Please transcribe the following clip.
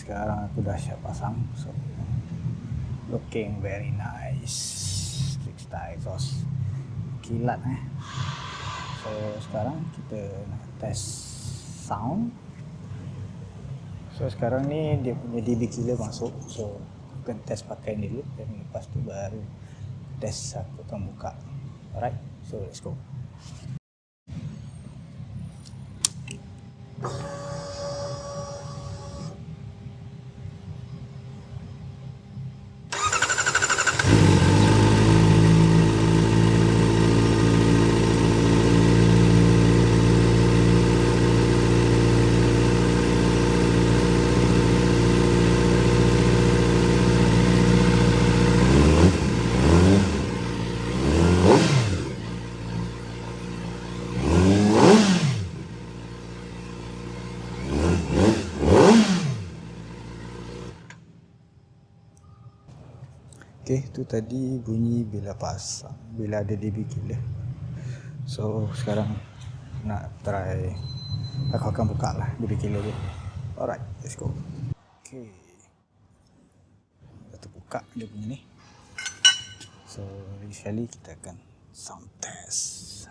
sekarang aku dah siap pasang, so looking very nice. Star exhaust kilat So sekarang kita nak test sound. So sekarang ni dia punya dB killer masuk, so aku akan test pakai ni dulu, dan lepas tu baru test aku akan buka. Alright, so let's go. Okay, tu tadi bunyi bila pasang, bila ada dB killer. So sekarang nak try, aku akan buka lah dB killer dia. Alright, let's go. Okay, kita buka dia punya ni. So sekali kita akan sound test.